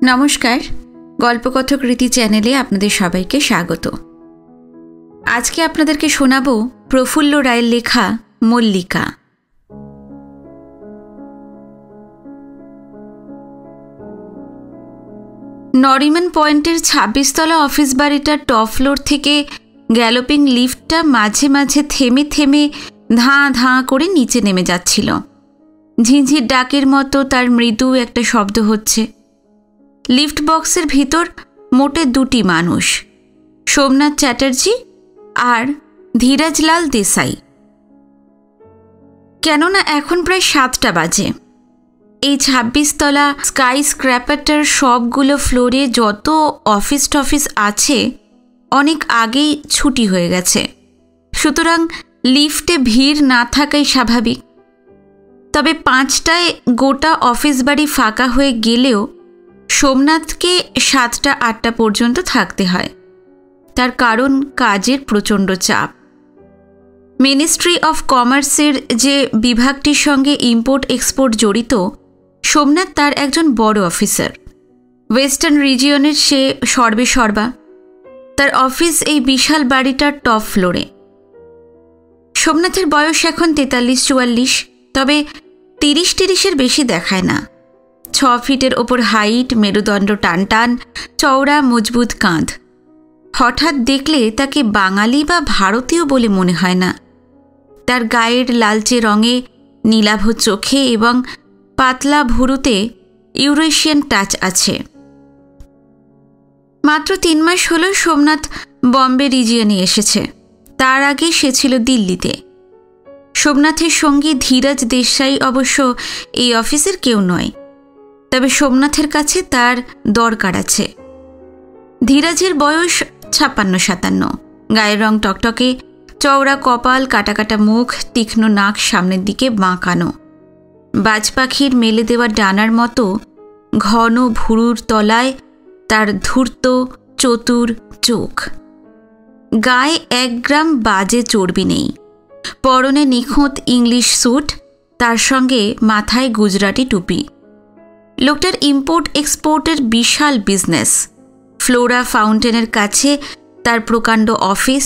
নমস্কার, গল্পকথক রীতি চ্যানেলে আপনাদের সবাইকে স্বাগত। আজকে আপনাদেরকে শোনাবো প্রফুল্ল রায়ের লেখা মল্লিকা। নরিমান পয়েন্টের ২৬ তলা অফিস বাড়িটার টপ ফ্লোর থেকে গ্যালোপিং লিফটটা মাঝে মাঝে থেমে থেমে ধাঁ ধাঁ করে নিচে নেমে যাচ্ছিল। ঝিঁঝির ডাকের মতো তার মৃদু একটা শব্দ হচ্ছে। লিফট বক্সের ভিতর মোটে দুটি মানুষ, সোমনাথ চ্যাটার্জি আর ধীরাজলাল দেসাই। কেননা এখন প্রায় ৭টা বাজে। এই ২৬ তলা স্কাই স্ক্র্যাপারটার সবগুলো ফ্লোরে যত অফিস টফিস আছে অনেক আগেই ছুটি হয়ে গেছে, সুতরাং লিফটে ভিড় না থাকাই স্বাভাবিক। তবে ৫টায় গোটা অফিস বাড়ি ফাঁকা হয়ে গেলেও সোমনাথকে ৭টা-৮টা পর্যন্ত থাকতে হয়। তার কারণ কাজের প্রচণ্ড চাপ। মিনিস্ট্রি অফ কমার্সের যে বিভাগটির সঙ্গে ইম্পোর্ট এক্সপোর্ট জড়িত, সোমনাথ তার একজন বড় অফিসার। ওয়েস্টার্ন রিজিয়নের সে সর্বেসর্বা। তার অফিস এই বিশাল বাড়িটার টপ ফ্লোরে। সোমনাথের বয়স এখন ৪৩-৪৪, তবে ৩০-৩০-এর বেশি দেখায় না। ৬ ফিটের ওপর হাইট, মেরুদণ্ড টানটান, চওড়া মজবুত কাঁধ। হঠাৎ দেখলে তাকে বাঙালি বা ভারতীয় বলে মনে হয় না। তার গায়ের লালচে রঙে, নীলাভ চোখে এবং পাতলা ভুরুতে ইউরেশিয়ান টাচ আছে। মাত্র ৩ মাস হল সোমনাথ বম্বে রিজিয়নে এসেছে। তার আগে সে ছিল দিল্লিতে। সোমনাথের সঙ্গী ধীরাজ দেসাই অবশ্য এই অফিসের কেউ নয়, তবে সোমনাথের কাছে তার দরকার আছে। ধীরাজের বয়স ৫৬-৫৭, গায়ের রং টকটকে, চওড়া কপাল, কাটা কাটা মুখ, তীক্ষ্ণ নাক সামনের দিকে বাঁকানো, বাজ পাখির মেলে দেওয়া ডানার মতো ঘন ভুরুর তলায় তার ধূর্ত চতুর চোখ। গায়ে ১ গ্রাম বাজে চর্বি নেই। পরনে নিখুঁত ইংলিশ স্যুট, তার সঙ্গে মাথায় গুজরাটি টুপি। লোকটার ইম্পোর্ট এক্সপোর্টের বিশাল বিজনেস। ফ্লোরা ফাউন্টেনের কাছে তার প্রকাণ্ড অফিস।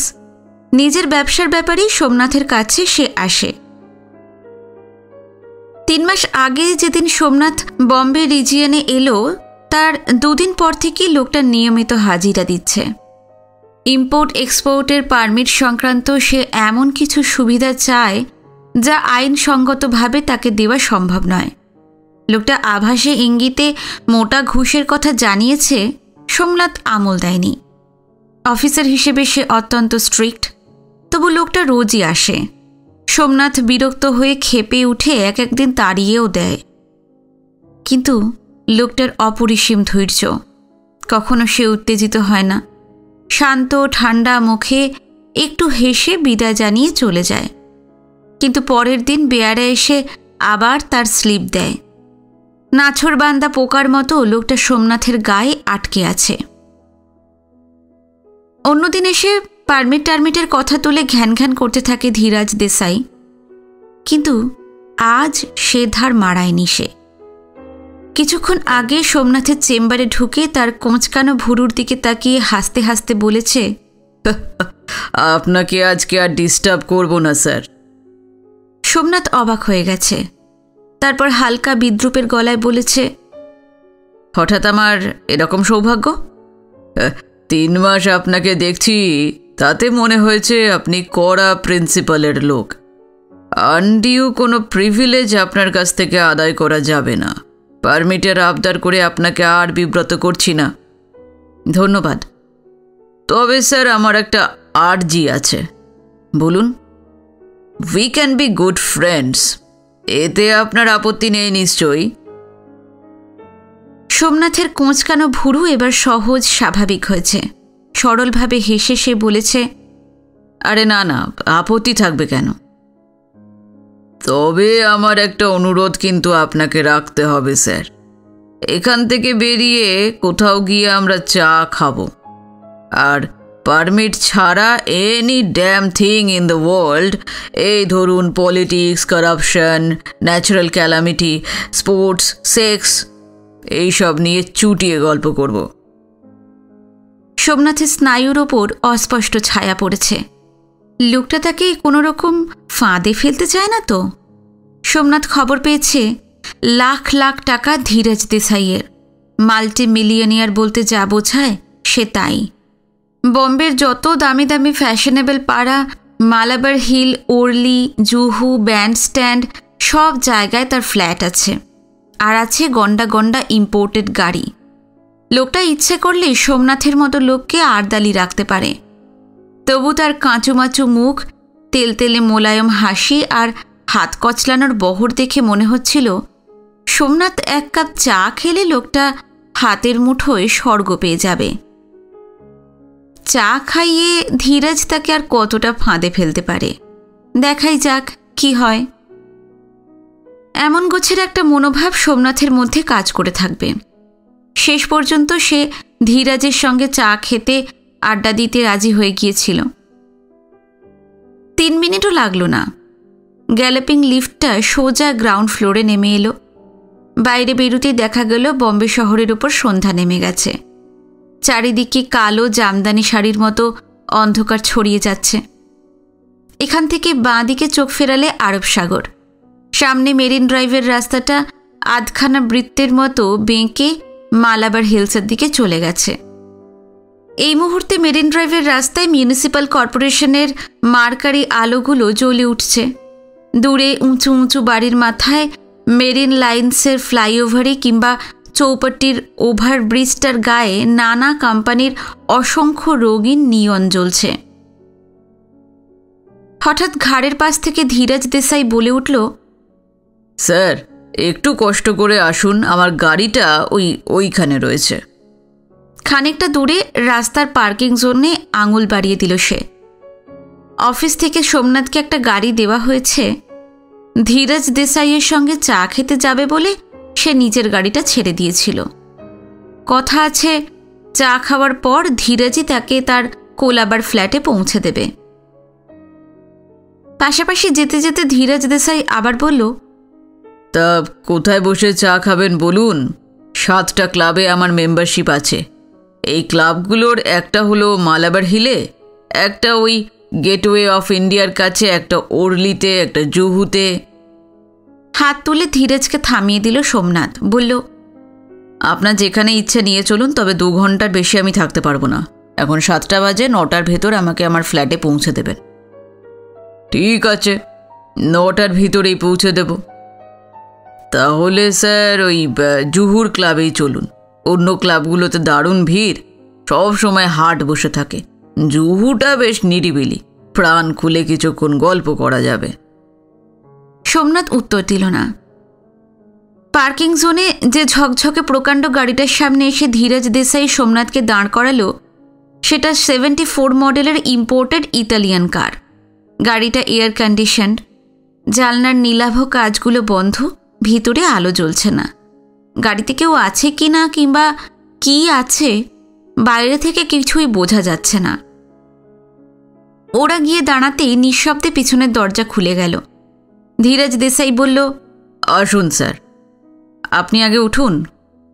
নিজের ব্যবসার ব্যাপারেই সোমনাথের কাছে সে আসে। ৩ মাস আগে যেদিন সোমনাথ বম্বে রিজিয়নে এলো, তার ২ দিন পর থেকেই লোকটা নিয়মিত হাজিরা দিচ্ছে। ইম্পোর্ট এক্সপোর্টের পারমিট সংক্রান্ত সে এমন কিছু সুবিধা চায় যা আইনসঙ্গতভাবে তাকে দেওয়া সম্ভব নয়। লোকটা আভাসে ইঙ্গিতে মোটা ঘুষের কথা জানিয়েছে, সোমনাথ আমল দেয়নি। অফিসার হিসেবে সে অত্যন্ত স্ট্রিক্ট, তবু লোকটা রোজই আসে। সোমনাথ বিরক্ত হয়ে ক্ষেপে উঠে একদিন তাড়িয়েও দেয়। কিন্তু লোকটার অপরিসীম ধৈর্য। কখনো সে উত্তেজিত হয় না। শান্ত ঠান্ডা মুখে একটু হেসে বিদায় জানিয়ে চলে যায়। কিন্তু পরের দিন বেয়ারা এসে আবার তার স্লিপ দেয়। নাছোড়বান্দা পোকার মতো লোকটা সোমনাথের গায়ে আটকে আছে। অন্যদিন এসে পারমিটের কথা তুলে ঘ্যান ঘ্যান করতে থাকে ধীরাজ দেসাই, কিন্তু আজ সে ধার মারায়নি সে। কিছুক্ষণ আগে সোমনাথের চেম্বারে ঢুকে তার কোঁচকানো ভুরুর দিকে তাকিয়ে হাসতে হাসতে বলেছে, আপনাকে আজকে আর ডিস্টার্ব করব না স্যার। সোমনাথ অবাক হয়ে গেছে। তারপর হালকা বিদ্রুপের গলায় বলেছে, হঠাৎ আমার এরকম সৌভাগ্য? ৩ মাস আপনাকে দেখছি, তাতে মনে হয়েছে আপনি কড়া প্রিন্সিপালের লোক। আনডিউ কোনো প্রিভিলেজ আপনার কাছ থেকে আদায় করা যাবে না। পারমিটের আবদার করে আপনাকে আর বিব্রত করছি না। ধন্যবাদ। তবে স্যার, আমার একটা আর্জি আছে। বলুন। We can be good friends. এতে আপনার আপত্তি নেই নিশ্চয়ই? সোমনাথের কোঁচকানো ভুরু এবার সহজ স্বাভাবিক হয়েছে। সরলভাবে হেসে সে বলেছে, আরে না না, আপত্তি থাকবে কেন? তবে আমার একটা অনুরোধ কিন্তু আপনাকে রাখতে হবে স্যার। এখান থেকে বেরিয়ে কোথাও গিয়ে আমরা চা খাবো, আর পারমিট ছাড়া any damn thing in the world, এই ধরুন politics, corruption, natural calamity, sports, sex, এইসব নিয়ে চুটিয়ে গল্প করব। সোমনাথের স্নায়ুর ওপর অস্পষ্ট ছায়া পড়েছে। লোকটা তাকে কোনো রকম ফাঁদে ফেলতে চায় না তো? সোমনাথ খবর পেয়েছে লাখ লাখ টাকা ধীরজ দেসাইয়ের। মাল্টি মিলিয়নিয়ার বলতে যা বোঝায় সে তাই। বম্বের যত দামি দামি ফ্যাশনেবল পাড়া, মালাবার হিল, ওরলি, জুহু, ব্যান্ডস্ট্যান্ড সব জায়গায় তার ফ্ল্যাট আছে। আর আছে গন্ডা গন্ডা ইম্পোর্টেড গাড়ি। লোকটা ইচ্ছে করলে সোমনাথের মতো লোককে আড়দালি রাখতে পারে। তবু তার কাঁচুমাচু মুখ, তেলতেলে মোলায়ম হাসি আর হাত কচলানোর বহর দেখে মনে হচ্ছিল সোমনাথ এক কাপ চা খেলে লোকটা হাতের মুঠোয় স্বর্গ পেয়ে যাবে। চা খাইয়ে ধীরজ তাকে আর কতটা ফাঁদে ফেলতে পারে, দেখাই যাক কি হয়। এমন গোছের একটা মনোভাব সোমনাথের মধ্যে কাজ করে থাকবে। শেষ পর্যন্ত সে ধীরাজের সঙ্গে চা খেতে আড্ডা দিতে রাজি হয়ে গিয়েছিল। 3 মিনিটও লাগলো না। গ্যালোপিং লিফটটা সোজা গ্রাউন্ড ফ্লোরে নেমে এলো। বাইরে বেরুতেই দেখা গেল বম্বে শহরের উপর সন্ধ্যা নেমে গেছে। চারিদিকে কালো জামদানি শাড়ির মতো অন্ধকার ছড়িয়ে যাচ্ছে। এখান থেকে বাঁ দিকে চোখ ফেরালে আরব সাগর। সামনে মেরিন ড্রাইভের রাস্তাটা আধখানা বৃত্তের মতো বেঁকে মালাবার হিলসের দিকে চলে গেছে। এই মুহূর্তে মেরিন ড্রাইভের রাস্তায় মিউনিসিপ্যাল কর্পোরেশনের মার্কারি আলোগুলো জ্বলে উঠছে। দূরে উঁচু উঁচু বাড়ির মাথায় মেরিন লাইন্সের ফ্লাইওভারে কিংবা চৌপাটির ওভারব্রিজটার গায়ে নানা কোম্পানির অসংখ্য রঙিন নিয়ন জ্বলছে। হঠাৎ ঘাড়ের পাশ থেকে ধীরজ দেসাই বলে উঠল, স্যার একটু কষ্ট করে আসুন, আমার গাড়িটা ওইখানে রয়েছে। খানিকটা দূরে রাস্তার পার্কিং জোনে আঙুল বাড়িয়ে দিল সে। অফিস থেকে সোমনাথকে একটা গাড়ি দেওয়া হয়েছে। ধীরজ দেসাইয়ের সঙ্গে চা খেতে যাবে বলে সে নিজের গাড়িটা ছেড়ে দিয়েছিল। কথা আছে চা খাওয়ার পর ধীরজই তাকে তার কোলাবার ফ্ল্যাটে পৌঁছে দেবে। পাশাপাশি যেতে যেতে ধীরজ দেসাই আবার বলল, তা কোথায় বসে চা খাবেন বলুন? 7টা ক্লাবে আমার মেম্বারশিপ আছে। এই ক্লাবগুলোর একটা হলো মালাবার হিলে, একটা ওই গেটওয়ে অফ ইন্ডিয়ার কাছে, একটা ওরলিতে, একটা জুহুতে। হাত তুলে ধীরজকে থামিয়ে দিল সোমনাথ। বলল, আপনার যেখানে ইচ্ছে নিয়ে চলুন, তবে 2 ঘন্টার বেশি আমি থাকতে পারবো না। এখন 7টা বাজে, 9টার ভেতর আমাকে আমার ফ্ল্যাটে পৌঁছে দেবেন। ঠিক আছে, 9টার ভিতরেই পৌঁছে দেব। তাহলে স্যার ওই জুহুর ক্লাবেই চলুন। অন্য ক্লাবগুলোতে দারুণ ভিড়, সব সময় হাট বসে থাকে। জুহুটা বেশ নিরিবিলি, প্রাণ খুলে কিছুক্ষণ গল্প করা যাবে। সোমনাথ উত্তর দিল না। পার্কিং জোনে যে ঝকঝকে প্রকাণ্ড গাড়িটার সামনে এসে ধীরজ দেসাই সোমনাথকে দাঁড় করালো, সেটা 74 মডেলের ইম্পোর্টেড ইতালিয়ান কার। গাড়িটা এয়ার কন্ডিশনড, জানলার নীলাভ কাজগুলো বন্ধ, ভিতরে আলো জ্বলছে না। গাড়িতে কেউ আছে কি না কিংবা কি আছে বাইরে থেকে কিছুই বোঝা যাচ্ছে না। ওরা গিয়ে দাঁড়াতেই নিঃশব্দে পিছনের দরজা খুলে গেল। ধীরজ দেসাই বলল, আসুন স্যার, আপনি আগে উঠুন।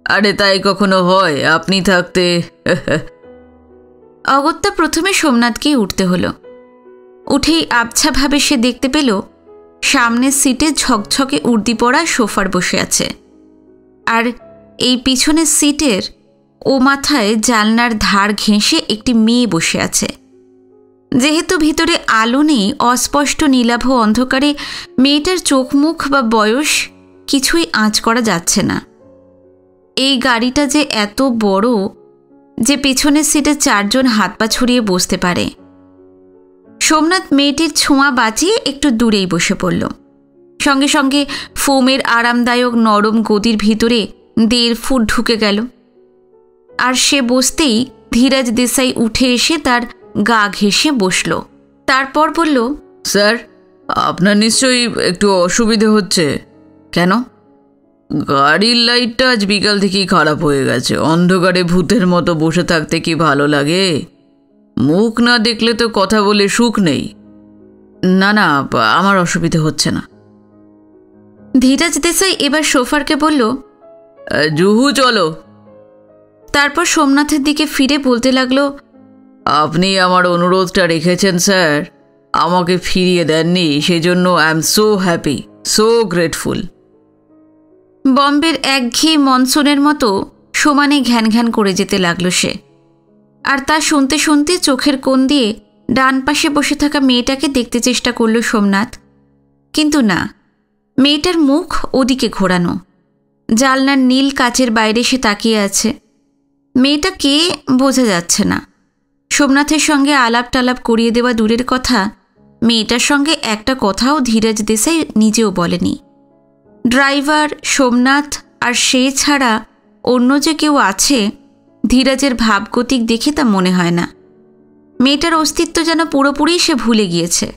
আরে তাই কখনো হয়? আপনি থাকতে। অগত্যা প্রথমে সোমনাথকেই উঠতে হলো। উঠেই আবছাভাবে সে দেখতে পেল সামনের সিটে ঝকঝকে উর্দি পরা সোফার বসে আছে, আর এই পিছনের সিটের ও মাথায় জানলার ধার ঘেঁষে একটি মেয়ে বসে আছে। যেহেতু ভিতরে আলো নেই, অস্পষ্ট নীলাভ অন্ধকারে মেয়েটার চোখ মুখ বা বয়স কিছুই আঁচ করা যাচ্ছে না। এই গাড়িটা যে এত বড় যে পেছনের সিটে 4 জন হাত পা ছড়িয়ে বসতে পারে। সোমনাথ মেয়েটির ছোঁয়া বাঁচিয়ে একটু দূরেই বসে পড়ল। সঙ্গে সঙ্গে ফোমের আরামদায়ক নরম গদির ভিতরে 1.5 ফুট ঢুকে গেল। আর সে বসতেই ধীরজ দেসাই উঠে এসে তার গা ঘেঁষে বসল। তারপর বলল, স্যার আপনার নিশ্চয়ই একটু অসুবিধে হচ্ছে। কেন? গাড়ির লাইটটা আজ বিকাল থেকেই খারাপ হয়ে গেছে। অন্ধকারে ভূতের মতো বসে থাকতে কি ভালো লাগে? মুখ না দেখলে তো কথা বলে সুখ নেই। না না, আমার অসুবিধে হচ্ছে না। ধীরজ দেসাই এবার সোফারকে বলল, জুহু চলো। তারপর সোমনাথের দিকে ফিরে বলতে লাগলো, আপনি আমার অনুরোধটা রেখেছেন স্যার, আমাকে ফিরিয়ে দেননি, সেজন্য I am so happy, so grateful. বম্বের একঘেয়ে মনসুনের মতো সমানে ঘ্যান ঘ্যান করে যেতে লাগলো সে। আর তা শুনতে শুনতে চোখের কোণ দিয়ে ডান পাশে বসে থাকা মেয়েটাকে দেখতে চেষ্টা করল সোমনাথ, কিন্তু না, মেয়েটার মুখ ওদিকে ঘোরানো। জানলার নীল কাচের বাইরে সে তাকিয়ে আছে। মেয়েটা কে বোঝা যাচ্ছে না। সোমনাথের সঙ্গে আলাপ টালাপ করিয়ে দেওয়া দূরের কথা, মেয়েটার সঙ্গে একটা কথাও ধীরাজ দেশাই নিজেও বলেনি। ড্রাইভার, সোমনাথ আর সে ছাড়া অন্য যে কেউ আছে, ধীরাজের ভাবগতিক দেখে তা মনে হয় না। মেয়েটার অস্তিত্ব যেন পুরোপুরি সে ভুলে গিয়েছে।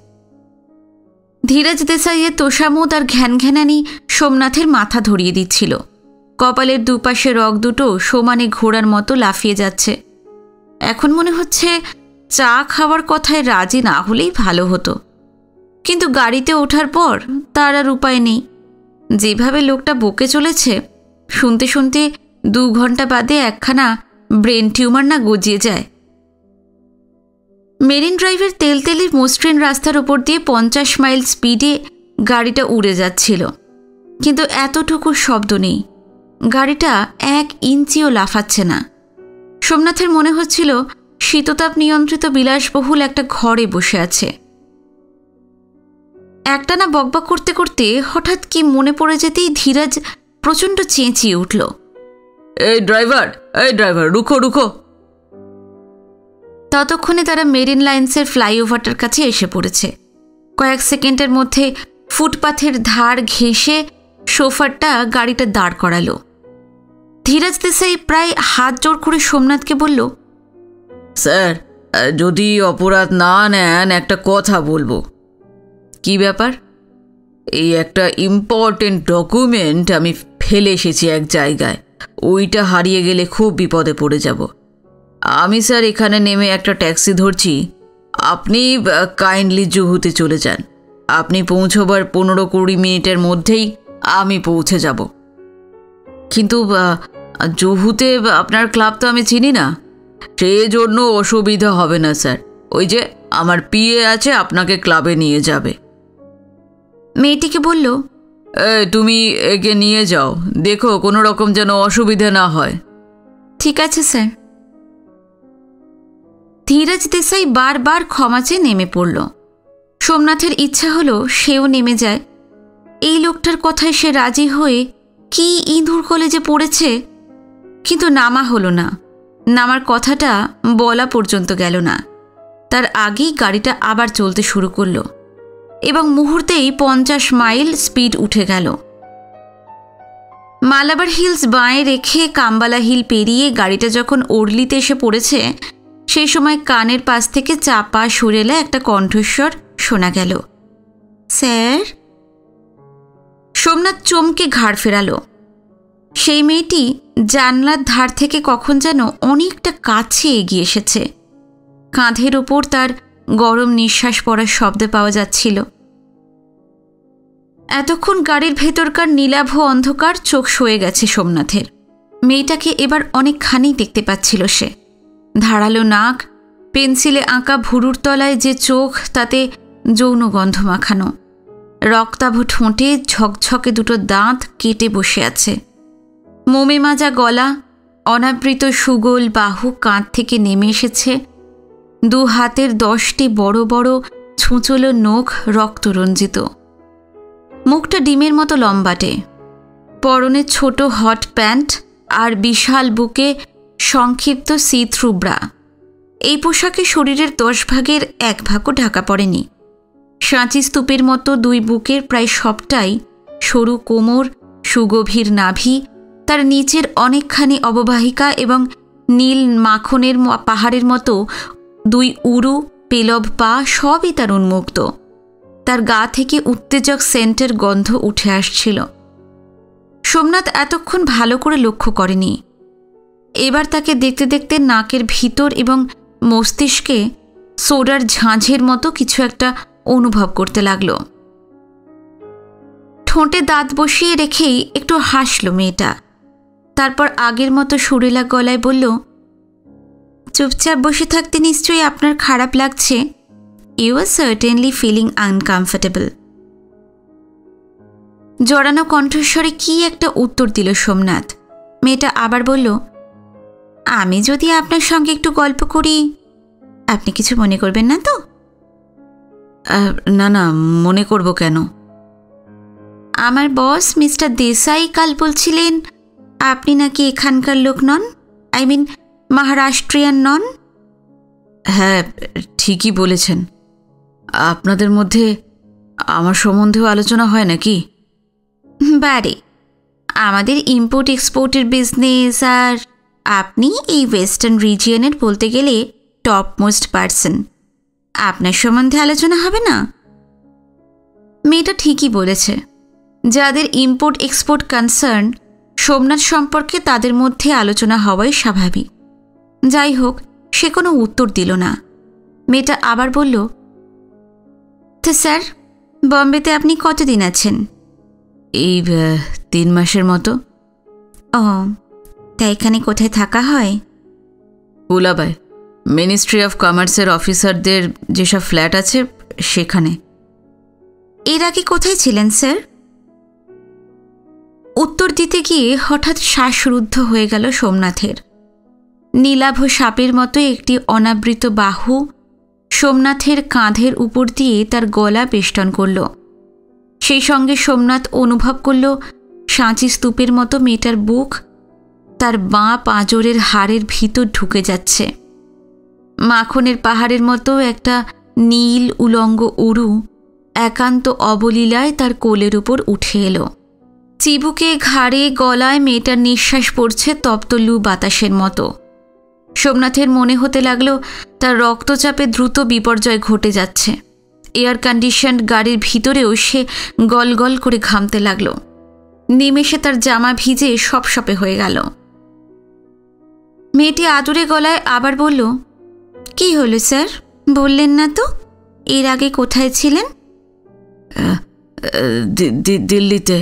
ধীরাজ দেশাইয়ের তোষামোদ আর ঘ্যানঘ্যানানি সোমনাথের মাথা ধরিয়ে দিচ্ছিল। কপালের দুপাশে রগ দুটো সমানে ঘোড়ার মতো লাফিয়ে যাচ্ছে। এখন মনে হচ্ছে চা খাওয়ার কথায় রাজি না হলেই ভালো হতো, কিন্তু গাড়িতে ওঠার পর তার আর উপায় নেই। যেভাবে লোকটা বকে চলেছে, শুনতে শুনতে 2 ঘন্টা বাদে একখানা ব্রেন টিউমার না গজিয়ে যায়। মেরিন ড্রাইভের তেলতেলে মসৃণ রাস্তার ওপর দিয়ে 50 মাইল স্পিডে গাড়িটা উড়ে যাচ্ছিল, কিন্তু এতটুকু শব্দ নেই। গাড়িটা 1 ইঞ্চিও লাফাচ্ছে না। সোমনাথের মনে হচ্ছিল শীততাপ নিয়ন্ত্রিত বিলাসবহুল একটা ঘরে বসে আছে। একটানা বকবক করতে করতে হঠাৎ কি মনে পড়ে যেতেই ধীরাজ প্রচণ্ড চেঁচিয়ে উঠল, এই ড্রাইভার, রুখো রুখো। ততক্ষণে তারা মেরিন লাইন্সের ফ্লাইওভারটার কাছে এসে পড়েছে। কয়েক সেকেন্ডের মধ্যে ফুটপাথের ধার ঘেঁষে সোফারটা গাড়িটা দাঁড় করালো। ধীরাজ দেশাই প্রায় হাত জোড় করে সোমনাথকে বলল, স্যার, যদি অপরাধ না নেন একটা কথা বলবো। কি ব্যাপার? এই একটা ইম্পর্টেন্ট ডকুমেন্ট আমি ফেলে এসেছি এক জায়গায়, ওইটা হারিয়ে গেলে খুব বিপদে পড়ে যাব। আমি স্যার এখানে নেমে একটা ট্যাক্সি ধরছি, আপনি কাইন্ডলি জুহুতে চলে যান। আপনি পৌঁছবার 15-20 মিনিটের মধ্যেই আমি পৌঁছে যাব। কিন্তু জুহুতে আপনার ক্লাব তো আমি চিনি না, সেজন্য অসুবিধা হবে না স্যার। ওই যে আমার পিএ আছে, আপনাকে ক্লাবে নিয়ে যাবে। মেয়েটিকে বলল, তুমি একে নিয়ে যাও, দেখো কোনো রকম যেন অসুবিধা না হয়। ঠিক আছে স্যার। ধীরাজ দেশাই বারবার ক্ষমা চেয়ে নেমে পড়ল। সোমনাথের ইচ্ছা হলো সেও নেমে যায়। এই লোকটার কথায় সে রাজি হয়ে কি ইঁদুর কলেজে পড়েছে, কিন্তু নামা হলো না। নামার কথাটা বলা পর্যন্ত গেল না, তার আগেই গাড়িটা আবার চলতে শুরু করলো এবং মুহূর্তেই 50 মাইল স্পিড উঠে গেল। মালাবার হিলস বাঁয়ে রেখে কাম্বালা হিল পেরিয়ে গাড়িটা যখন ওরলিতে এসে পড়েছে, সেই সময় কানের পাশ থেকে চাপা সুরেলা একটা কণ্ঠস্বর শোনা গেল, স্যার। সোমনাথ চমকে ঘাড় ফেরালো। সেই মেয়েটি জানলার ধার থেকে কখন যেন অনেকটা কাছে এগিয়ে এসেছে। কাঁধের ওপর তার গরম নিঃশ্বাস পড়ার শব্দ পাওয়া যাচ্ছিল। এতক্ষণ গাড়ির ভেতরকার নীলাভ অন্ধকার চোখ সয়ে গেছে সোমনাথের। মেয়েটাকে এবার অনেকখানি দেখতে পাচ্ছিল সে। ধারালো নাক, পেন্সিলে আঁকা ভুরুর তলায় যে চোখ, তাতে যৌন গন্ধ মাখানো। রক্তাভ ঠোঁটে ঝকঝকে 2টো দাঁত কেটে বসে আছে। মোমে মাজা গলা, অনাবৃত সুগোল বাহু কাঁধ থেকে নেমে এসেছে। 2 হাতের 10টি বড় বড় ছুঁচলো নখ রক্তরঞ্জিত। মুখটা ডিমের মতো লম্বাটে। পরনে ছোট হট প্যান্ট আর বিশাল বুকে সংক্ষিপ্ত সি থ্রু ব্রা। এই পোশাকে শরীরের 10 ভাগের 1 ভাগও ঢাকা পড়েনি। সাঁচি স্তূপের মতো 2 বুকের প্রায় সবটাই সরু কোমর, সুগভীর নাভি, তার নিচের অনেকখানি অববাহিকা এবং নীল মাখনের পাহাড়ের মতো 2 উরু পেলব পা, সবই তার উন্মুক্ত। তার গা থেকে উত্তেজক সেন্টের গন্ধ উঠে আসছিল। সোমনাথ এতক্ষণ ভালো করে লক্ষ্য করেনি। এবার তাকে দেখতে দেখতে নাকের ভিতর এবং মস্তিষ্কে সোডার ঝাঁঝের মতো কিছু একটা অনুভব করতে লাগলো। ঠোঁটে দাঁত বসিয়ে রেখেই একটু হাসল মেয়েটা। তারপর আগের মতো সুরেলা গলায় বলল, চুপচাপ বসে থাকতে নিশ্চয়ই আপনার খারাপ লাগছে। You are certainly feeling uncomfortable. জড়ানো কণ্ঠস্বরে কি একটা উত্তর দিল সোমনাথ। মেয়েটা আবার বলল, আমি যদি আপনার সঙ্গে একটু গল্প করি, আপনি কিছু মনে করবেন না তো? না না, মনে করব কেন? আমার বস মিস্টার দেশাই কাল বলছিলেন আপনি নাকি এখানকার লোক নন, আই মিন মহারাষ্ট্রিয়ান নন। হ্যাঁ, ঠিকই বলেছেন। আপনাদের মধ্যে আমার সম্বন্ধেও আলোচনা হয় নাকি? বারে, আমাদের ইম্পোর্ট এক্সপোর্টের বিজনেস, আর আপনি এই ওয়েস্টার্ন রিজিয়নের বলতে গেলে টপ মোস্ট পার্সন। আপনার সম্বন্ধে আলোচনা হবে না? মেয়েটা ঠিকই বলেছে। যাদের ইম্পোর্ট এক্সপোর্ট কনসার্ন, সোমনাথ সম্পর্কে তাদের মধ্যে আলোচনা হওয়াই স্বাভাবিক। যাই হোক, সে কোনো উত্তর দিল না। মেয়েটা আবার বলল, তো স্যার, বম্বেতে আপনি কতদিন আছেন? এই 3 মাসের মতো। ও, তা এখানে কোথায় থাকা হয়? কুলাবায়, মিনিস্ট্রি অফ কমার্সের অফিসারদের যেসব ফ্ল্যাট আছে সেখানে। এর আগে কোথায় ছিলেন স্যার? উত্তর দিতে গিয়ে হঠাৎ শ্বাসরুদ্ধ হয়ে গেল সোমনাথের। নীলাভ সাপের মতো একটি অনাবৃত বাহু সোমনাথের কাঁধের উপর দিয়ে তার গলা বেষ্টন করল। সেই সঙ্গে সোমনাথ অনুভব করল সাঁচি স্তূপের মতো মেয়েটার বুক তার বাঁ পাঁজরের হাড়ের ভিতর ঢুকে যাচ্ছে। মাখনের পাহাড়ের মতো একটা নীল উলঙ্গ উরু একান্ত অবলীলায় তার কোলের উপর উঠে এলো। চিবুকে, ঘাড়ে, গলায় মেয়েটার নিঃশ্বাস পড়ছে তপ্ত লু বাতাসের মতো। সোমনাথের মনে হতে লাগলো তার রক্তচাপে দ্রুত বিপর্যয় ঘটে যাচ্ছে। এয়ার কন্ডিশনড গাড়ির ভিতরেও সে গল গল করে ঘামতে লাগলো। নিমেষে তার জামা ভিজে সপসপে হয়ে গেল। মেয়েটি আদুরে গলায় আবার বলল, কি হলো স্যার, বললেন না তো এর আগে কোথায় ছিলেন? দিল্লিতে।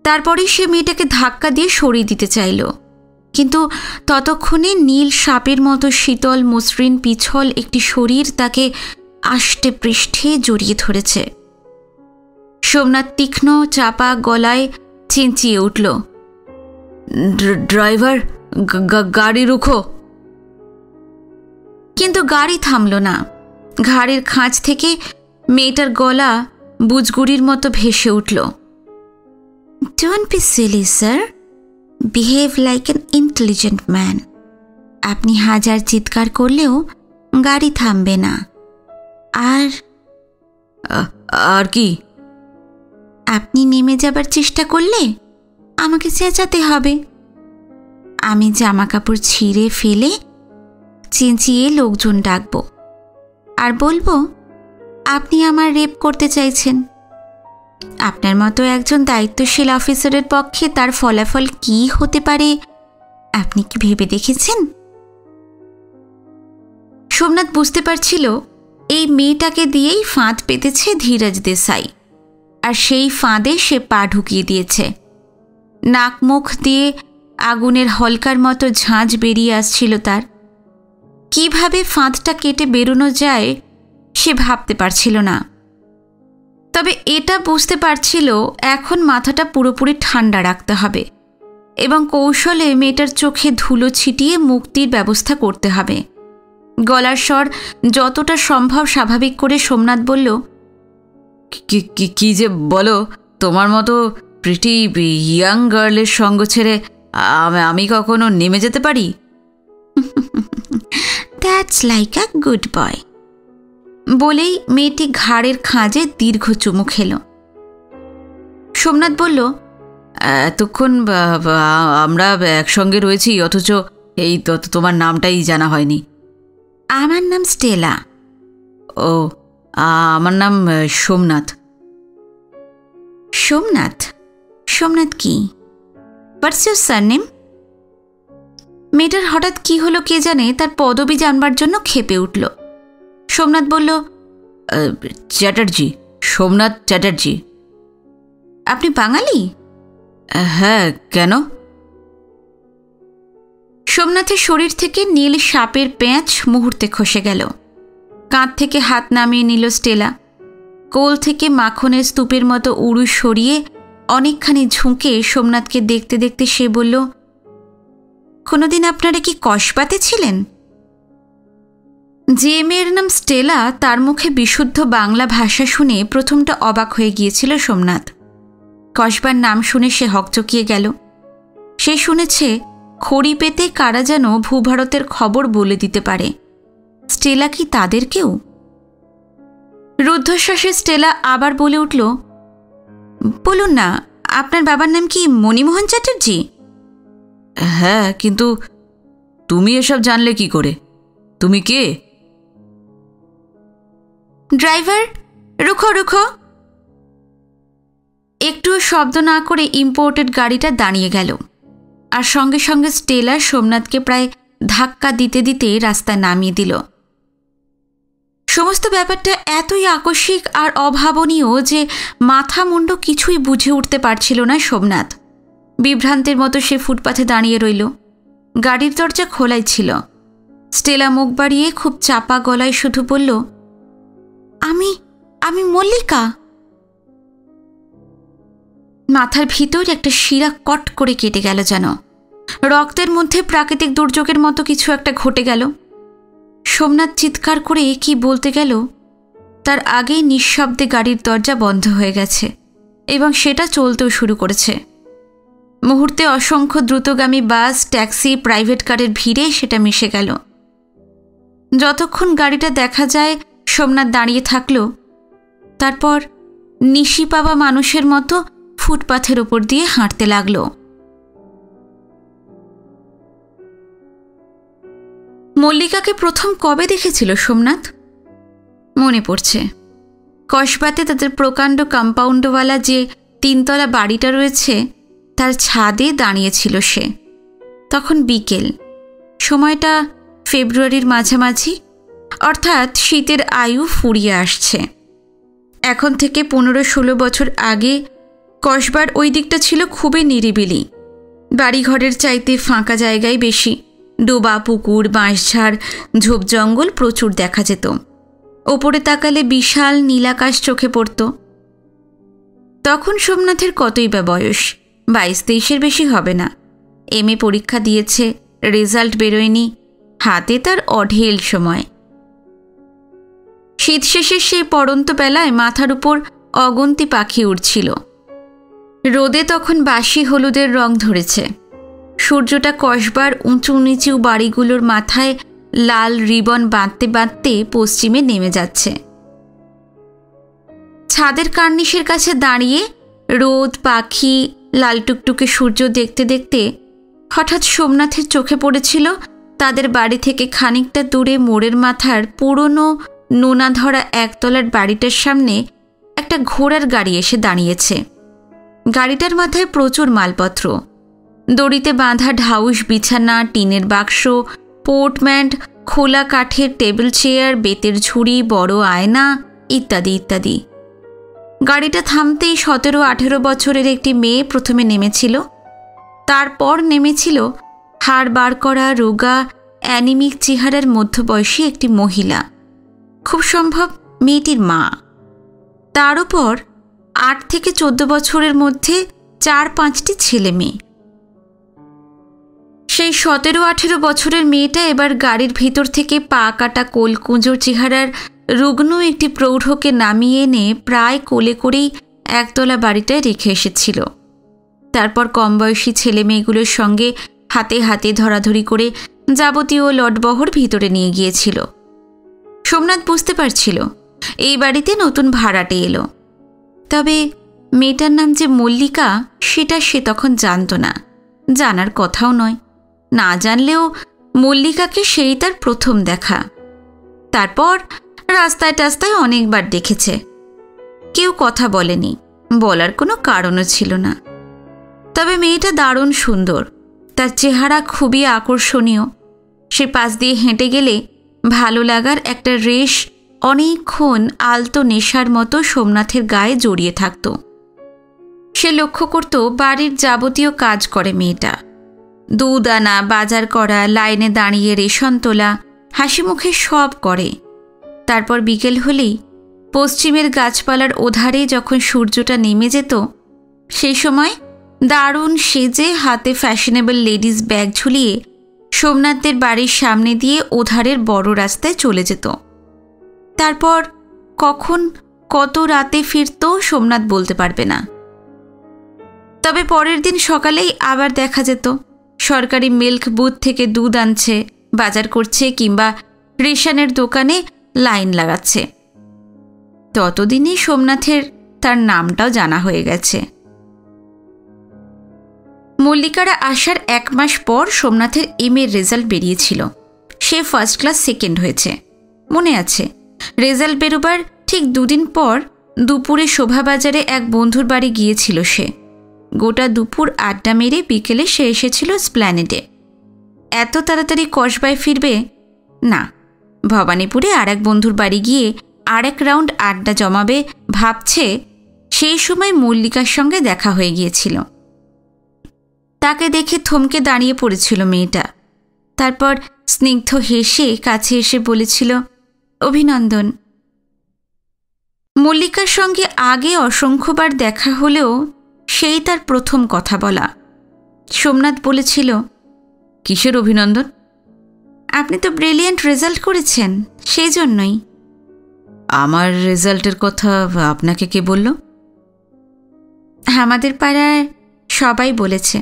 তারপরেই সে মেয়েটাকে ধাক্কা দিয়ে সরিয়ে দিতে চাইল, কিন্তু ততক্ষণে নীল সাপের মতো শীতল মসৃণ পিছল একটি শরীর তাকে আষ্টে পৃষ্ঠে জড়িয়ে ধরেছে। সোমনাথ তীক্ষ্ণ চাপা গলায় চেঁচিয়ে উঠল, ড্রাইভার, গাড়ি রুখো। কিন্তু গাড়ি থামল না। ঘাড়ের খাঁজ থেকে মেয়েটার গলা বুজগুড়ির মতো ভেসে উঠল, don't be silly sir, behave like an intelligent man. আপনি হাজার চিৎকার করলেও গাড়ি থামবে না। আর কি? আপনি নেমে যাবার চেষ্টা করলে আমাকে চেঁচাতে হবে। আমি জামা কাপড় ছিঁড়ে ফেলে চেঁচিয়ে লোকজন ডাকবো আর বলবো আপনি আমার রেপ করতে চাইছেন। আপনার মতো একজন দায়িত্বশীল অফিসারের পক্ষে তার ফলাফল কি হতে পারে আপনি কি ভেবে দেখেছেন? সোমনাথ বুঝতে পারছিল এই মেয়েটাকে দিয়েই ফাঁদ পেতেছে ধীরাজ দেশাই, আর সেই ফাঁদে সে পা ঢুকিয়ে দিয়েছে। নাক মুখ দিয়ে আগুনের হলকার মতো ঝাঁঝ বেরিয়ে আসছিল তার। কিভাবে ফাঁদটা কেটে বেরোনো যায় সে ভাবতে পারছিল না। তবে এটা বুঝতে পারছিল এখন মাথাটা পুরোপুরি ঠান্ডা রাখতে হবে এবং কৌশলে মেয়েটার চোখে ধুলো ছিটিয়ে মুক্তির ব্যবস্থা করতে হবে। গলার স্বর যতটা সম্ভব স্বাভাবিক করে সোমনাথ বলল, কি যে বলো, তোমার মতো প্রিটি ইয়াং গার্লের সঙ্গ ছেড়ে আমি কখনো নেমে যেতে পারি? That's like a good boy. বলেই মেয়েটি ঘাড়ের খাঁজে দীর্ঘ চুমু খেল। সোমনাথ বলল, এতক্ষণ আমরা একসঙ্গে রয়েছি, অথচ এই তোমার নামটাই জানা হয়নি। আমার নাম স্টেলা। ও, আমার নাম সোমনাথ। সোমনাথ? সোমনাথ কি? What's your surname? মেয়েটার হঠাৎ কি হলো কে জানে, তার পদবি জানবার জন্য ক্ষেপে উঠল। সোমনাথ বলল, চ্যাটার্জি, সোমনাথ চ্যাটার্জি। আপনি বাঙালি? হ্যাঁ, কেন? সোমনাথের শরীর থেকে নীল সাপের প্যাঁচ মুহূর্তে খসে গেল। কাঁধ থেকে হাত নামিয়ে নিল স্টেলা। কোল থেকে মাখনের স্তূপের মতো উড়ু সরিয়ে অনেকখানি ঝুঁকে সোমনাথকে দেখতে দেখতে সে বলল, কোনোদিন আপনারা কি কসবাতে ছিলেন? যে মেয়ের নাম স্টেলা, তার মুখে বিশুদ্ধ বাংলা ভাষা শুনে প্রথমটা অবাক হয়ে গিয়েছিল সোমনাথ। কসবার নাম শুনে সে হকচকিয়ে গেল। সে শুনেছে খড়ি পেতে কারা যেন ভূভারতের খবর বলে দিতে পারে। স্টেলা কি তাদের কেউ? রুদ্ধশ্বাসে স্টেলা আবার বলে উঠল, বলুন না, আপনার বাবার নাম কি মণিমোহন চ্যাটার্জি? হ্যাঁ, কিন্তু তুমি এসব জানলে কি করে? তুমি কে? ড্রাইভার, রুখো রুখো। একটুও শব্দ না করে ইম্পোর্টেড গাড়িটা দাঁড়িয়ে গেল, আর সঙ্গে সঙ্গে স্টেলা সোমনাথকে প্রায় ধাক্কা দিতে দিতে রাস্তায় নামিয়ে দিল। সমস্ত ব্যাপারটা এতই আকস্মিক আর অভাবনীয় যে মাথা মুন্ড কিছুই বুঝে উঠতে পারছিল না সোমনাথ। বিভ্রান্তের মতো সে ফুটপাথে দাঁড়িয়ে রইল। গাড়ির দরজা খোলাই ছিল। স্টেলা মুখ বাড়িয়ে খুব চাপা গলায় শুধু বলল, আমি মল্লিকা। মাথার ভিতর একটা শিরা কট করে কেটে গেল যেন। রক্তের মধ্যে প্রাকৃতিক দুর্যোগের মতো কিছু একটা ঘটে গেল। সোমনাথ চিৎকার করে কি বলতে গেল, তার আগেই নিঃশব্দে গাড়ির দরজা বন্ধ হয়ে গেছে এবং সেটা চলতেও শুরু করেছে। মুহূর্তে অসংখ্য দ্রুতগামী বাস, ট্যাক্সি, প্রাইভেট কারের ভিড়ে সেটা মিশে গেল। যতক্ষণ গাড়িটা দেখা যায় সোমনাথ দাঁড়িয়ে থাকল, তারপর নিশি পাওয়া মানুষের মতো ফুটপাথের ওপর দিয়ে হাঁটতে লাগল। মল্লিকাকে প্রথম কবে দেখেছিল সোমনাথ? মনে পড়ছে, কসবাতে তাদের প্রকাণ্ড কম্পাউন্ডওয়ালা যে 3 তলা বাড়িটা রয়েছে তার ছাদে দাঁড়িয়েছিল সে। তখন বিকেল, সময়টা ফেব্রুয়ারির মাঝামাঝি, অর্থাৎ শীতের আয়ু ফুরিয়ে আসছে। এখন থেকে 15-16 বছর আগে কসবার ওই দিকটা ছিল খুবই নিরিবিলি। বাড়িঘরের চাইতে ফাঁকা জায়গায় বেশি। ডোবা, পুকুর, বাঁশঝাড়, ঝোপ জঙ্গল প্রচুর দেখা যেত। ওপরে তাকালে বিশাল নীলাকাশ চোখে পড়ত। তখন সোমনাথের কতই বা বয়স, 22-23-এর বেশি হবে না। MA পরীক্ষা দিয়েছে, রেজাল্ট বেরোয়নি, হাতে তার অঢেল সময়। শীত শেষে সেই পড়ন্ত বেলায় মাথার উপর অগন্তি পাখি উড়ছিল। রোদে তখন বাসি হলুদের রং ধরেছে। সূর্যটা কসবার উঁচু নিচু বাড়িগুলোর মাথায় লাল রিবন বাঁধতে বাঁধতে পশ্চিমে নেমে যাচ্ছে। ছাদের কার্নিশের কাছে দাঁড়িয়ে রোদ, পাখি, লাল টুকটুকে সূর্য দেখতে দেখতে হঠাৎ সোমনাথের চোখে পড়েছিল তাদের বাড়ি থেকে খানিকটা দূরে মোড়ের মাথার পুরনো নোনা ধরা একতলার বাড়িটার সামনে একটা ঘোড়ার গাড়ি এসে দাঁড়িয়েছে। গাড়িটার মাথায় প্রচুর মালপত্র, দড়িতে বাঁধা ঢাউস বিছানা, টিনের বাক্স, পোর্টম্যান্ট, খোলা কাঠের টেবিল চেয়ার, বেতের ঝুড়ি, বড় আয়না ইত্যাদি ইত্যাদি। গাড়িটা থামতেই 17-18 বছরের একটি মেয়ে প্রথমে নেমেছিল। তারপর নেমেছিল হাড় বার করা, রোগা, অ্যানিমিক চেহারার মধ্যবয়সী একটি মহিলা, খুব সম্ভব মেয়েটির মা। তার উপর 8 থেকে 14 বছরের মধ্যে 4-5টি ছেলে মেয়ে। সেই 17-18 বছরের মেয়েটা এবার গাড়ির ভিতর থেকে পা কাটা কোলকুঁজো চেহারার রুগ্ন একটি প্রৌঢ়কে নামিয়ে এনে প্রায় কোলে করেই একতলা বাড়িটায় রেখে এসেছিল। তারপর কম বয়সী ছেলে মেয়েগুলোর সঙ্গে হাতে হাতে ধরাধরি করে যাবতীয় লটবহর ভিতরে নিয়ে গিয়েছিল। সোমনাথ বুঝতে পারছিল এই বাড়িতে নতুন ভাড়াটে এলো, তবে মেয়েটার নাম যে মল্লিকা সেটা সে তখন জানত না, জানার কথাও নয়। না জানলেও মল্লিকাকে সেই তার প্রথম দেখা। তারপর রাস্তায় টাস্তায় অনেকবার দেখেছে। কেউ কথা বলেনি, বলার কোনো কারণও ছিল না। তবে মেয়েটা দারুণ সুন্দর, তার চেহারা খুবই আকর্ষণীয়। সে পাশ দিয়ে হেঁটে গেলে ভালো লাগার একটা রেশ অনেকক্ষণ আলতো নেশার মতো সোমনাথের গায়ে জড়িয়ে থাকত। সে লক্ষ্য করত বাড়ির যাবতীয় কাজ করে মেয়েটা। দুধ আনা, বাজার করা, লাইনে দাঁড়িয়ে রেশন তোলা, হাসি মুখে সব করে। তারপর বিকেল হলেই পশ্চিমের গাছপালার ওধারে যখন সূর্যটা নেমে যেত, সেই সময় দারুণ সেজে হাতে ফ্যাশনেবল লেডিস ব্যাগ ঝুলিয়ে সোমনাথদের বাড়ির সামনে দিয়ে ওধারের বড় রাস্তায় চলে যেত। তারপর কখন কত রাতে ফিরত সোমনাথ বলতে পারবে না। তবে পরের দিন সকালেই আবার দেখা যেত সরকারি মিল্ক বুথ থেকে দুধ আনছে, বাজার করছে, কিংবা রেশনের দোকানে লাইন লাগাচ্ছে। ততদিনই সোমনাথের তার নামটাও জানা হয়ে গেছে। মল্লিকারা আসার 1 মাস পর সোমনাথের এর রেজাল্ট বেরিয়েছিল। সে ফার্স্ট ক্লাস সেকেন্ড হয়েছে, মনে আছে। রেজাল্ট বেরোবার ঠিক 2 দিন পর দুপুরে শোভাবাজারে এক বন্ধুর বাড়ি গিয়েছিল সে। গোটা দুপুর আড্ডা মেরে বিকেলে সে এসেছিল স্প্ল্যানেডে। এত তাড়াতাড়ি কসবায় ফিরবে না, ভবানীপুরে আর এক বন্ধুর বাড়ি গিয়ে আরেক রাউন্ড আড্ডা জমাবে ভাবছে। সেই সময় মল্লিকার সঙ্গে দেখা হয়ে গিয়েছিল। তাকে দেখে থমকে দাঁড়িয়ে পড়েছিল মেয়েটা। তারপর স্নিগ্ধ হেসে কাছে এসে বলেছিল, অভিনন্দন। মল্লিকার সঙ্গে আগে অসংখ্যবার দেখা হলেও সেই তার প্রথম কথা বলা। সোমনাথ বলেছিল, কিসের অভিনন্দন? আপনি তো ব্রিলিয়েন্ট রেজাল্ট করেছেন, সেই জন্যই। আমার রেজাল্টের কথা আপনাকে কে বলল? আমাদের পাড়ায় সবাই বলেছে।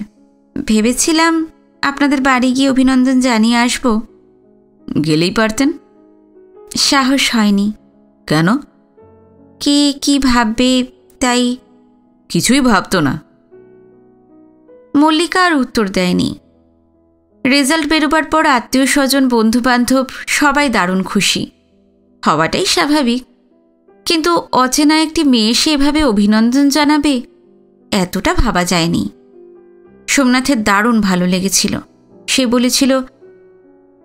ভেবেছিলাম আপনাদের বাড়ি গিয়ে অভিনন্দন জানিয়ে আসব। গেলেই পারতেন। সাহস হয়নি। কেন? কে কি ভাববে তাই। কিছুই ভাবতো না। মল্লিকা আর উত্তর দেয়নি। রেজাল্ট বেরোবার পর আত্মীয় স্বজন, বন্ধুবান্ধব সবাই দারুণ খুশি হওয়াটাই স্বাভাবিক। কিন্তু অচেনা একটি মেয়ে সে এভাবে অভিনন্দন জানাবে এতটা ভাবা যায়নি। সোমনাথের দারুণ ভালো লেগেছিল। সে বলেছিল,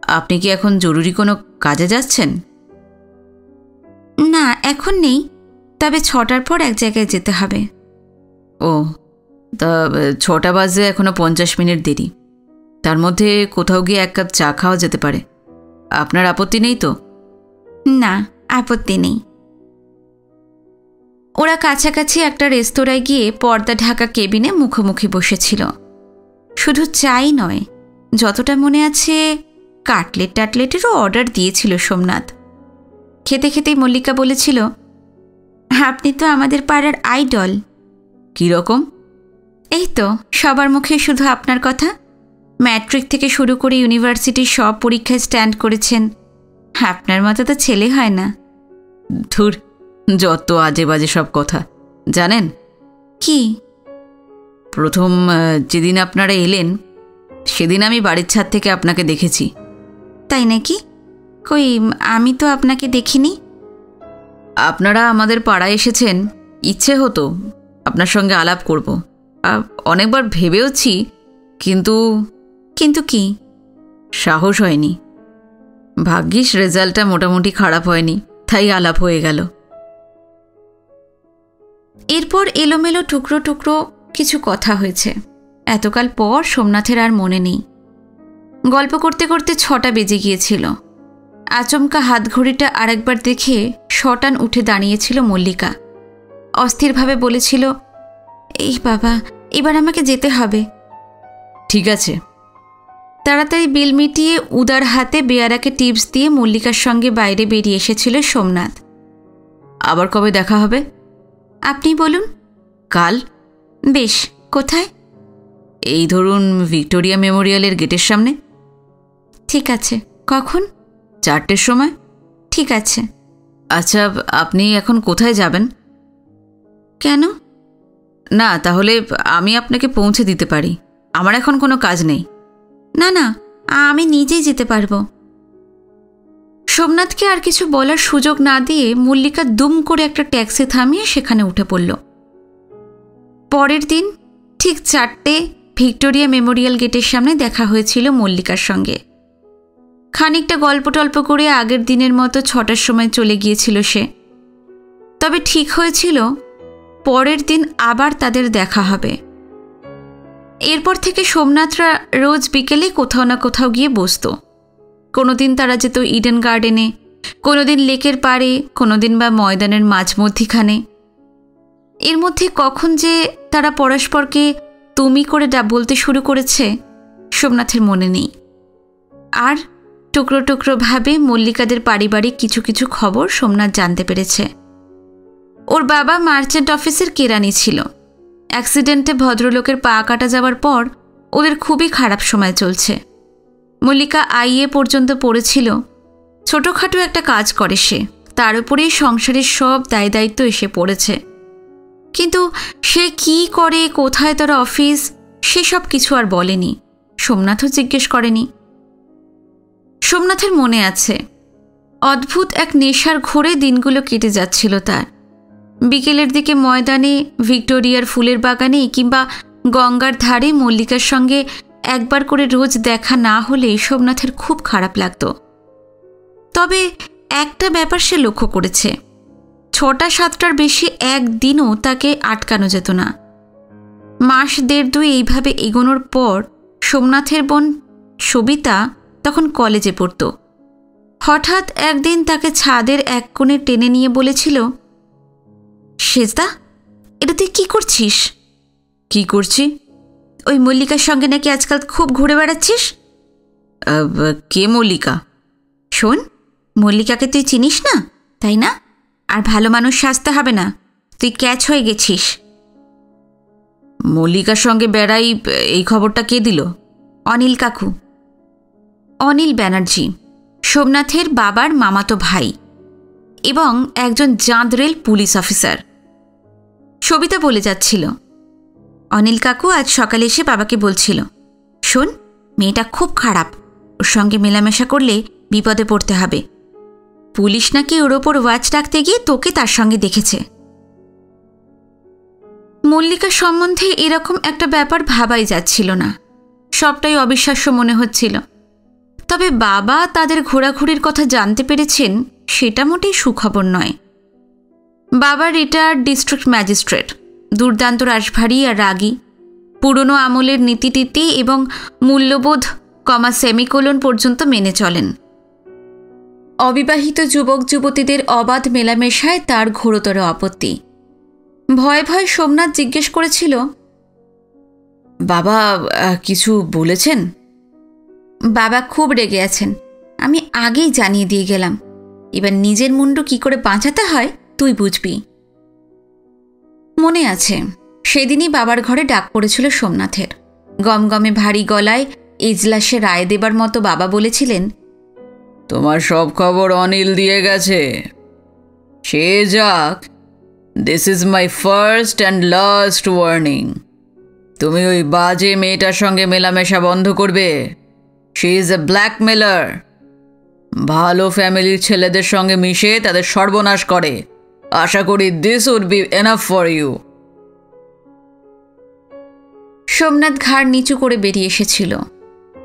আপনি কি এখন জরুরি কোনো কাজে যাচ্ছেন? না, এখন নেই, তবে 6টার পর এক জায়গায় যেতে হবে। ও, তা 6টা বাজে এখনো 50 মিনিট দেরি। তার মধ্যে কোথাও গিয়ে 1 কাপ চা খাওয়া যেতে পারে। আপনার আপত্তি নেই তো? না, আপত্তি নেই। ওরা কাছাকাছি একটা রেস্তোরাঁয় গিয়ে পর্দা ঢাকা কেবিনে মুখোমুখি বসেছিল। শুধু চাই নয়, যতটা মনে আছে কাটলেট টাটলেটেরও অর্ডার দিয়েছিল সোমনাথ। খেতে খেতেই মল্লিকা বলেছিল, আপনি তো আমাদের পাড়ার আইডল। কীরকম? এই তো সবার মুখে শুধু আপনার কথা। ম্যাট্রিক থেকে শুরু করে ইউনিভার্সিটির সব পরীক্ষায় স্ট্যান্ড করেছেন। আপনার মতো তো ছেলে হয় না। ধুর, যত আজে বাজে সব কথা। জানেন কি? প্রথম যেদিন আপনারা এলেন সেদিন আমি বাড়ির ছাদ থেকে আপনাকে দেখেছি। তাই নাকি? কই, আমি তো আপনাকে দেখিনি। আপনারা আমাদের পাড়ায় এসেছেন, ইচ্ছে হতো আপনার সঙ্গে আলাপ করব। অনেকবার ভেবেওছি, কিন্তু কিন্তু কি? সাহস হয়নি। ভাগ্যিস রেজাল্টটা মোটামুটি খারাপ হয়নি, তাই আলাপ হয়ে গেল। এরপর এলোমেলো টুকরো টুকরো কিছু কথা হয়েছে। এতকাল পর সোমনাথের আর মনে নেই। গল্প করতে করতে 6টা বেজে গিয়েছিল। আচমকা হাতঘড়িটা আরেকবার দেখে শটান উঠে দাঁড়িয়েছিল মল্লিকা। অস্থিরভাবে বলেছিল, এই বাবা, এবার আমাকে যেতে হবে। ঠিক আছে। তাড়াতাড়ি বিল মিটিয়ে উদার হাতে বেয়ারাকে টিপস দিয়ে মল্লিকার সঙ্গে বাইরে বেরিয়ে এসেছিল সোমনাথ। আবার কবে দেখা হবে? আপনি বলুন। কাল। বেশ, কোথায়? এই ধরুন ভিক্টোরিয়া মেমোরিয়ালের গেটের সামনে। ঠিক আছে। কখন? 4টের সময়। ঠিক আছে। আচ্ছা, আপনি এখন কোথায় যাবেন? কেন? না, তাহলে আমি আপনাকে পৌঁছে দিতে পারি। আমার এখন কোনো কাজ নেই। না না, আমি নিজেই যেতে পারবো। সোমনাথকে আর কিছু বলার সুযোগ না দিয়ে মল্লিকা দুম করে একটা ট্যাক্সি থামিয়ে সেখানে উঠে পড়ল। পরের দিন ঠিক 4টে ভিক্টোরিয়া মেমোরিয়াল গেটের সামনে দেখা হয়েছিল মল্লিকার সঙ্গে। খানিকটা গল্প টল্প করে আগের দিনের মতো 6টার সময় চলে গিয়েছিল সে। তবে ঠিক হয়েছিল পরের দিন আবার তাদের দেখা হবে। এরপর থেকে সোমনাথরা রোজ বিকেলে কোথাও না কোথাও গিয়ে বসত। কোনোদিন তারা যেত ইডেন গার্ডেনে, কোনোদিন লেকের পাড়ে, কোনোদিন বা ময়দানের মাঝমধ্যিখানে। এর মধ্যে কখন যে তারা পরস্পরকে তুমি করে বলতে শুরু করেছে সোমনাথের মনে নেই। আর টুকরো টুকরো ভাবে মল্লিকাদের পারিবারিক কিছু কিছু খবর সোমনাথ জানতে পেরেছে। ওর বাবা মার্চেন্ট অফিসের কেরানি ছিল। অ্যাক্সিডেন্টে ভদ্রলোকের পা কাটা যাওয়ার পর ওদের খুবই খারাপ সময় চলছে। মল্লিকা আইএ পর্যন্ত পড়েছিল। ছোটোখাটো একটা কাজ করে সে, তার উপরেই সংসারের সব দায় দায়িত্ব এসে পড়েছে। কিন্তু সে কি করে, কোথায় তার অফিস, সেসব কিছু আর বলেনি, সোমনাথও জিজ্ঞেস করেনি। সোমনাথের মনে আছে অদ্ভুত এক নেশার ঘোরে দিনগুলো কেটে যাচ্ছিল তার। বিকেলের দিকে ময়দানে, ভিক্টোরিয়ার ফুলের বাগানে কিংবা গঙ্গার ধারে মল্লিকার সঙ্গে একবার করে রোজ দেখা না হলে সোমনাথের খুব খারাপ লাগত। তবে একটা ব্যাপার সে লক্ষ্য করেছে, 6-7টার বেশি একদিনও তাকে আটকানো যেত না। মাস 1.5 এইভাবে এগোনোর পর সোমনাথের বোন সবিতা তখন কলেজে পড়ত। হঠাৎ একদিন তাকে ছাদের এক কোণে টেনে নিয়ে বলেছিল, সেজদা, এটা তুই কি করছিস? কি করছি? ওই মল্লিকার সঙ্গে নাকি আজকাল খুব ঘুরে বেড়াচ্ছিস। কে মল্লিকা? শোন, মল্লিকাকে তুই চিনিস না, তাই না? আর ভালো মানুষ সাজতে হবে না, তুই ক্যাচ হয়ে গেছিস। মল্লিকার সঙ্গে বেড়াই, এই খবরটা কে দিল? অনিল কাকু। অনিল ব্যানার্জি সোমনাথের বাবার মামাতো ভাই এবং একজন জাঁদরেল পুলিশ অফিসার। সবিতা বলে যাচ্ছিল, অনিল কাকু আজ সকালে এসে বাবাকে বলছিল, শোন, মেয়েটা খুব খারাপ, ওর সঙ্গে মেলামেশা করলে বিপদে পড়তে হবে। পুলিশ নাকি ওর ওপর ওয়াচ রাখতে গিয়ে তোকে তার সঙ্গে দেখেছে। মল্লিকা সম্বন্ধে এরকম একটা ব্যাপার ভাবাই যাচ্ছিল না, সবটাই অবিশ্বাস্য মনে হচ্ছিল। তবে বাবা তাদের ঘোরাঘুরির কথা জানতে পেরেছেন সেটা মোটেই সুখবর নয়। বাবা রিটায়ার্ড ডিস্ট্রিক্ট ম্যাজিস্ট্রেট, দুর্দান্ত রাশভারী আর রাগী, পুরনো আমলের নীতিটিতি এবং মূল্যবোধ সেমিকোলন পর্যন্ত মেনে চলেন। অবিবাহিত যুবক যুবতীদের অবাধ মেলামেশায় তার ঘোরতর আপত্তি। ভয়ে ভয়ে সোমনাথ জিজ্ঞেস করেছিল, বাবা কিছু বলেছেন? বাবা খুব রেগে আছেন, আমি আগেই জানিয়ে দিয়ে গেলাম। এবার নিজের মুন্ডু কি করে বাঁচাতে হয় তুই বুঝবি। মনে আছে সেদিনই বাবার ঘরে ডাক পড়েছিল সোমনাথের। গমগমে ভারী গলায় এজলাসে রায় দেবার মতো বাবা বলেছিলেন, তোমার সব খবর অনিল দিয়ে গেছে, সে যাক, this is my first and last warning. তুমি ওই বাজে মেয়েটার সঙ্গে মেলামেশা বন্ধ করবে। শি ইজ এ ব্ল্যাকমেলার, ভালো ফ্যামিলির ছেলেদের সঙ্গে মিশে তাদের সর্বনাশ করে। আশা করি this would be enough for you. Somnath ঘাড় নিচু করে বেরিয়ে এসেছিল।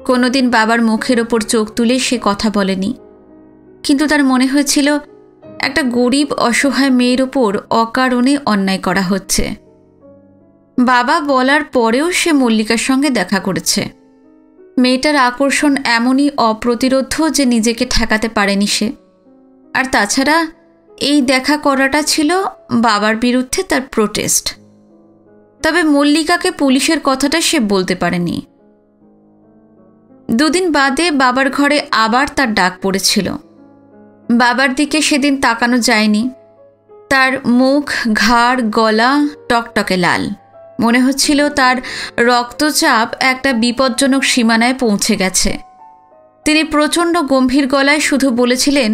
কোনোদিন বাবার মুখের ওপর চোখ তুলে সে কথা বলেনি, কিন্তু তার মনে হয়েছিল একটা গরিব অসহায় মেয়ের ওপর অকারণে অন্যায় করা হচ্ছে। বাবা বলার পরেও সে মল্লিকার সঙ্গে দেখা করেছে। মেয়েটার আকর্ষণ এমনই অপ্রতিরোধ্য যে নিজেকে ঠেকাতে পারেনি সে। আর তাছাড়া এই দেখা করাটা ছিল বাবার বিরুদ্ধে তার প্রোটেস্ট। তবে মল্লিকাকে পুলিশের কথাটা সে বলতে পারেনি। 2 দিন বাদে বাবার ঘরে আবার তার ডাক পড়েছিল। বাবার দিকে সেদিন তাকানো যায়নি। তার মুখ, ঘাড়, গলা টকটকে লাল। মনে হচ্ছিল তার রক্তচাপ একটা বিপজ্জনক সীমানায় পৌঁছে গেছে। তিনি প্রচণ্ড গম্ভীর গলায় শুধু বলেছিলেন,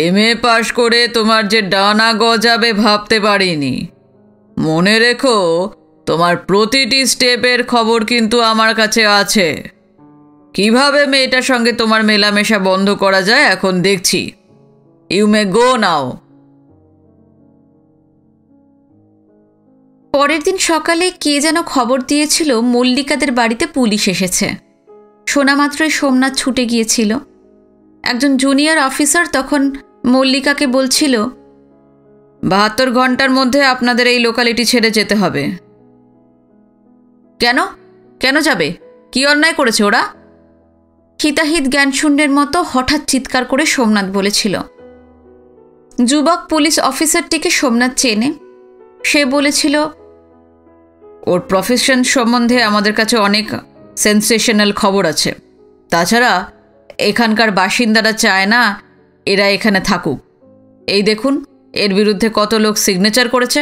এমএ পাশ করে তোমার যে ডানা গজাবে ভাবতে পারিনি। মনে রেখো, তোমার প্রতিটি স্টেপের খবর কিন্তু আমার কাছে আছে। কিভাবে মেয়েটার সঙ্গে তোমার মেলামেশা বন্ধ করা যায় এখন দেখছি। ইউ মে গো নাও। পরের দিন সকালে কে যেন খবর দিয়েছিল মল্লিকাদের বাড়িতে পুলিশ এসেছে। শোনা মাত্রই সোমনাথ ছুটে গিয়েছিল। একজন জুনিয়র অফিসার তখন মল্লিকাকে বলছিল, 72 ঘন্টার মধ্যে আপনাদের এই লোকালিটি ছেড়ে যেতে হবে। কেন? কেন যাবে? কি অন্যায় করেছে ওরা? হিতাহিত জ্ঞানশূন্যের মতো হঠাৎ চিৎকার করে সোমনাথ বলেছিল। যুবক পুলিশ অফিসারটিকে সোমনাথ চেনে। সে বলেছিল, ওর প্রফেশন সম্বন্ধে আমাদের কাছে অনেক সেন্সেশনাল খবর আছে। তাছাড়া এখানকার বাসিন্দারা চায় না এরা এখানে থাকুক। এই দেখুন, এর বিরুদ্ধে কত লোক সিগনেচার করেছে।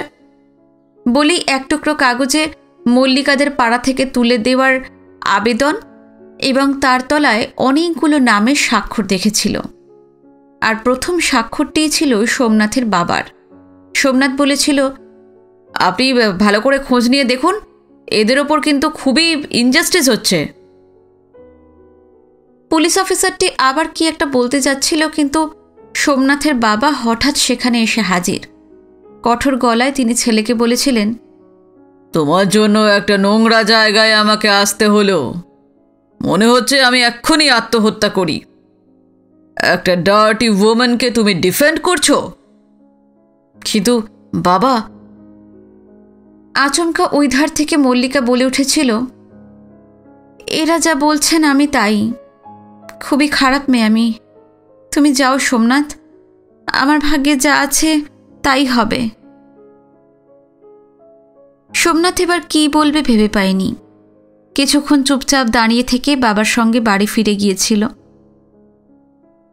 বলেই এক টুকরো কাগজে মল্লিকাদের পাড়া থেকে তুলে দেওয়ার আবেদন এবং তার তলায় অনেকগুলো নামের স্বাক্ষর দেখেছিল। আর প্রথম স্বাক্ষরটিই ছিল সোমনাথের বাবার। সোমনাথ বলেছিল, আপনি ভালো করে খোঁজ নিয়ে দেখুন, এদের ওপর কিন্তু খুবই ইনজাস্টিস হচ্ছে। পুলিশ অফিসারটি আবার কি একটা বলতে যাচ্ছিল, কিন্তু সোমনাথের বাবা হঠাৎ সেখানে এসে হাজির। কঠোর গলায় তিনি ছেলেকে বলেছিলেন, তোমার জন্য একটা নোংরা জায়গায় আমাকে আসতে হলো। মনে হচ্ছে আমি এক্ষুনি আত্মহত্যা করি। একটা ডার্টি ওম্যানকে তুমি ডিফেন্ড করছো। কিন্তু বাবা, আচমকা ওই ধার থেকে মল্লিকা বলে উঠেছিল, এরা যা বলছেন আমি তাই। খুবই খারাপ মেয়ে আমি। তুমি যাও সোমনাথ, আমার ভাগ্যে যা আছে তাই হবে। সোমনাথ এবার কি বলবে ভেবে পায়নি। কিছুক্ষণ চুপচাপ দাঁড়িয়ে থেকে বাবার সঙ্গে বাড়ি ফিরে গিয়েছিল।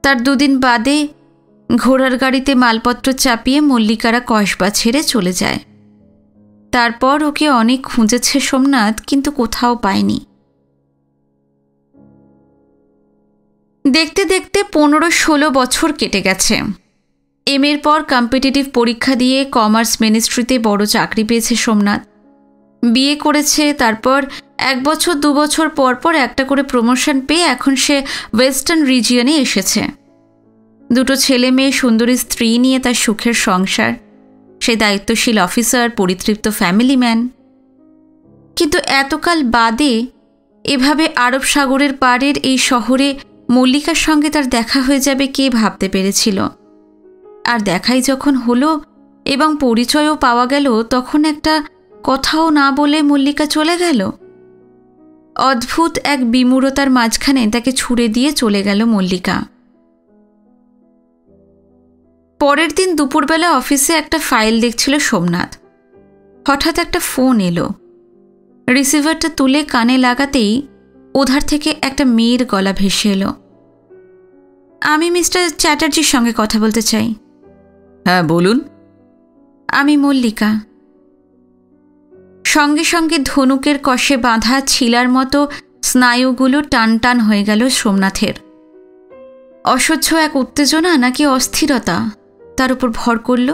তার দুদিন বাদে ঘোড়ার গাড়িতে মালপত্র চাপিয়ে মল্লিকারা কসবা ছেড়ে চলে যায়। তারপর ওকে অনেক খুঁজেছে সোমনাথ, কিন্তু কোথাও পায়নি। দেখতে দেখতে 15-16 বছর কেটে গেছে। এর পর কম্পিটিটিভ পরীক্ষা দিয়ে কমার্স মিনিস্ট্রিতে বড় চাকরি পেয়েছে সোমনাথ। বিয়ে করেছে। তারপর 1 বছর 2 বছর পর পর একটা করে প্রমোশন পেয়ে এখন সে ওয়েস্টার্ন রিজিয়নে এসেছে। 2 ছেলে মেয়ে, সুন্দরী স্ত্রী নিয়ে তার সুখের সংসার। সে দায়িত্বশীল অফিসার, পরিতৃপ্ত ফ্যামিলি ম্যান। কিন্তু এতকাল বাদে এভাবে আরব সাগরের পাড়ের এই শহরে মল্লিকার সঙ্গে তার দেখা হয়ে যাবে কে ভাবতে পেরেছিল? আর দেখাই যখন হলো এবং পরিচয়ও পাওয়া গেল, তখন একটা কথাও না বলে মল্লিকা চলে গেল। অদ্ভুত এক বিমূঢ়তার মাঝখানে তাকে ছুড়ে দিয়ে চলে গেল মল্লিকা। পরের দিন দুপুরবেলা অফিসে একটা ফাইল দেখছিল সোমনাথ। হঠাৎ একটা ফোন এলো। রিসিভারটা তুলে কানে লাগাতেই ওধার থেকে একটা মেয়ের গলা ভেসে এলো। আমি মিস্টার চ্যাটার্জির সঙ্গে কথা বলতে চাই। হ্যাঁ বলুন। আমি মল্লিকা। সঙ্গে সঙ্গে ধনুকের কষে বাঁধা ছিলার মতো স্নায়ুগুলো টান টান হয়ে গেল সোমনাথের। অসহ্য এক উত্তেজনা নাকি অস্থিরতা তার উপর ভর করল।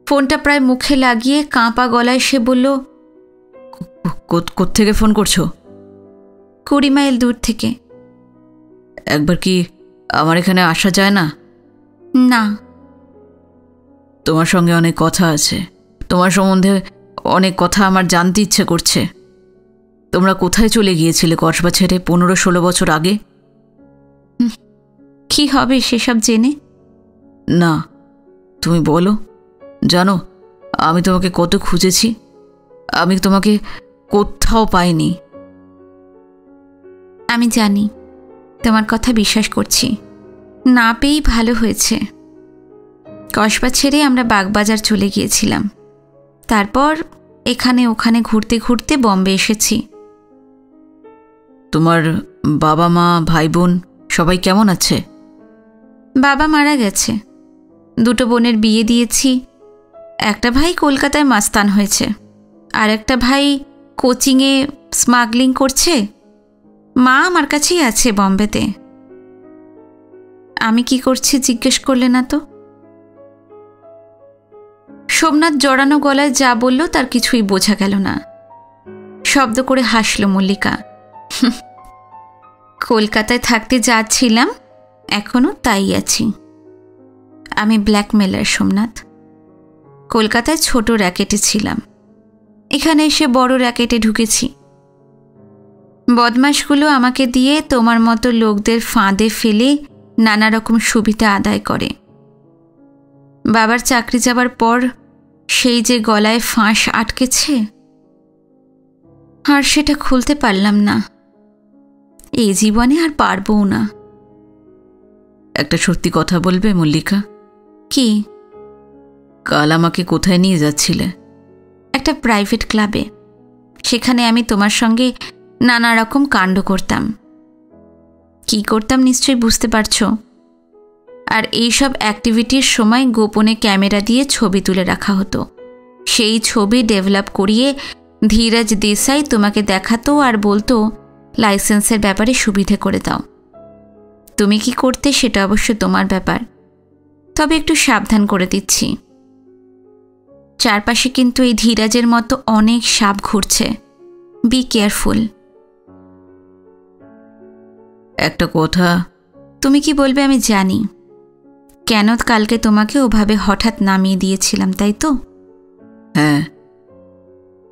ফোনটা প্রায় মুখে লাগিয়ে কাঁপা গলায় সে বলল, কোত্থেকে ফোন করছো? 20 মাইল দূর থেকে। একবার কি আমার এখানে আসা যায় না? না। তোমার সঙ্গে অনেক কথা আছে। তোমার সম্বন্ধে অনেক কথা আমার জানতে ইচ্ছে করছে। তোমরা কোথায় চলে গিয়েছিলে কসবা ছেড়ে 15-16 বছর আগে? কি হবে সেসব জেনে? না, তুমি বলো। জানো আমি তোমাকে কত খুঁজেছি। আমি তোমাকে কোথাও পাইনি। আমি জানি, তোমার কথা বিশ্বাস করছি। না পেয়েই ভালো হয়েছে। কসবা ছেড়ে আমরা বাগবাজার চলে গিয়েছিলাম। তারপর এখানে ওখানে ঘুরতে ঘুরতে বম্বে এসেছি। তোমার বাবা মা, ভাই বোন সবাই কেমন আছে? বাবা মারা গেছে। 2 বোনের বিয়ে দিয়েছি। একটা ভাই কলকাতায় মাস্তান হয়েছে, আর একটা ভাই কোচিংয়ে স্মাগলিং করছে। মা আমার কাছেই আছে বম্বেতে। আমি কি করছি জিজ্ঞেস করলে না তো? সোমনাথ জড়ানো গলায় যা বলল তার কিছুই বোঝা গেল না। শব্দ করে হাসল মল্লিকা। কলকাতায় থাকতে যা ছিলাম এখনো তাই আছি। আমি ব্ল্যাকমেলার সোমনাথ। কলকাতায় ছোট র্যাকেটে ছিলাম, এখানে এসে বড় র্যাকেটে ঢুকেছি। বদমাশগুলো আমাকে দিয়ে তোমার মতো লোকদের ফাঁদে ফেলে নানা রকম সুবিধা আদায় করে। বাবার চাকরি যাবার পর সেই যে গলায় ফাঁস আটকেছে, আর সেটা খুলতে পারলাম না। এই জীবনে আর পারবও না। একটা সত্যি কথা বলবে মল্লিকা? কি? কাল আমাকে কোথায় নিয়ে যাচ্ছিলে? একটা প্রাইভেট ক্লাবে। সেখানে আমি তোমার সঙ্গে নানা রকম কাণ্ড করতাম। কি করতাম নিশ্চয়ই বুঝতে পারছো। আর এইসব অ্যাক্টিভিটির সময় গোপনে ক্যামেরা দিয়ে ছবি তুলে রাখা হতো। সেই ছবি ডেভেলপ করিয়ে ধীরাজ দেশাই তোমাকে দেখাতো আর বলতো লাইসেন্সের ব্যাপারে সুবিধে করে দাও। তুমি কি করতে সেটা অবশ্য তোমার ব্যাপার, তবে একটু সাবধান করে দিচ্ছি। চারপাশে কিন্তু এই ধীরাজের মতো অনেক সাপ ঘুরছে। Be careful. একটা কথা। তুমি কি বলবে আমি জানি। কেন কালকে তোমাকে ওভাবে হঠাৎ নামিয়ে দিয়েছিলাম, তাই তো? হ্যাঁ।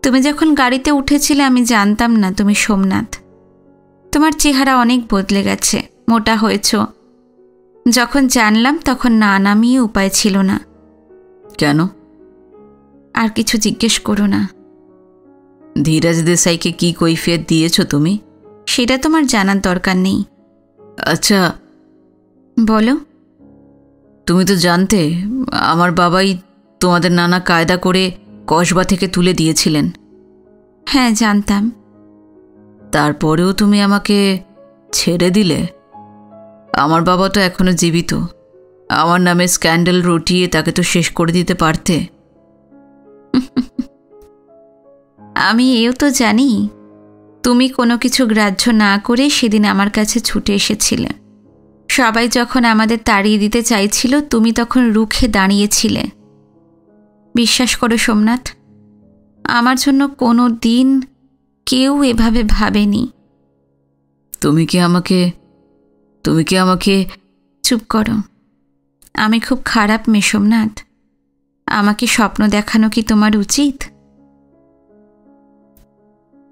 তুমি যখন গাড়িতে উঠেছিলে আমি জানতাম না তুমি সোমনাথ। তোমার চেহারা অনেক বদলে গেছে, মোটা হয়েছ। যখন জানলাম তখন না নামিয়ে উপায় ছিল না। কেন? আর কিছু জিজ্ঞেস করো না। ধীরাজ দেশাইকে কি কৈফিয়ত দিয়েছ তুমি? সেটা তোমার জানার দরকার নেই। আচ্ছা বলো। তুমি তো জানতে আমার বাবাই তোমাদের নানা কায়দা করে কসবা থেকে তুলে দিয়েছিলেন। হ্যাঁ জানতাম। তারপরেও তুমি আমাকে ছেড়ে দিলে। আমার বাবা তো এখনো জীবিত। আমার নামে স্ক্যান্ডাল রটিয়ে তাকে তো শেষ করে দিতে পারতে। আমি এও তো জানি তুমি কোনো কিছু গ্রাহ্য না করে সেদিন আমার কাছে ছুটে এসেছিলে। সবাই যখন আমাদের তাড়িয়ে দিতে চাইছিল তুমি তখন রুখে দাঁড়িয়েছিলে। বিশ্বাস করো সোমনাথ, আমার জন্য কোনো দিন কেউ এভাবে ভাবেনি। তুমি কি আমাকে চুপ করো। আমি খুব খারাপ মেয়ে সোমনাথ। আমাকে স্বপ্ন দেখানো কি তোমার উচিত?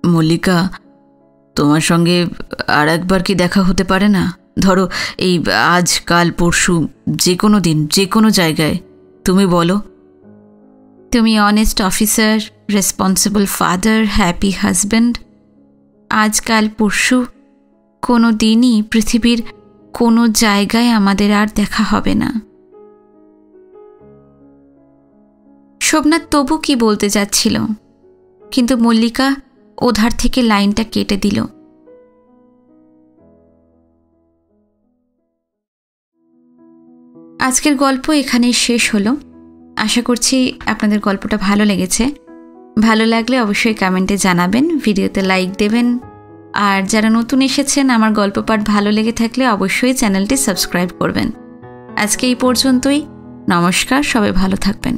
মল্লিকা, তোমার সঙ্গে আর একবার কি দেখা হতে পারে না? ধরো এই আজ কাল পরশু, যে কোনো দিন, যে কোনো জায়গায়। তুমি বলো। তুমি honest officer, responsible father, happy husband. আজকাল পরশু কোনো দিনই পৃথিবীর কোনো জায়গায় আমাদের আর দেখা হবে না। সোমনাথ তবু কি বলতে যাচ্ছিল, কিন্তু মল্লিকা ওধার থেকে লাইনটা কেটে দিল। আজকের গল্প এখানেই শেষ হলো। আশা করছি আপনাদের গল্পটা ভালো লেগেছে। ভালো লাগলে অবশ্যই কমেন্টে জানাবেন, ভিডিওতে লাইক দেবেন। আর যারা নতুন এসেছেন, আমার গল্প পাঠ ভালো লেগে থাকলে অবশ্যই চ্যানেলটি সাবস্ক্রাইব করবেন। আজকে এই পর্যন্তই। নমস্কার, সবাই ভালো থাকবেন।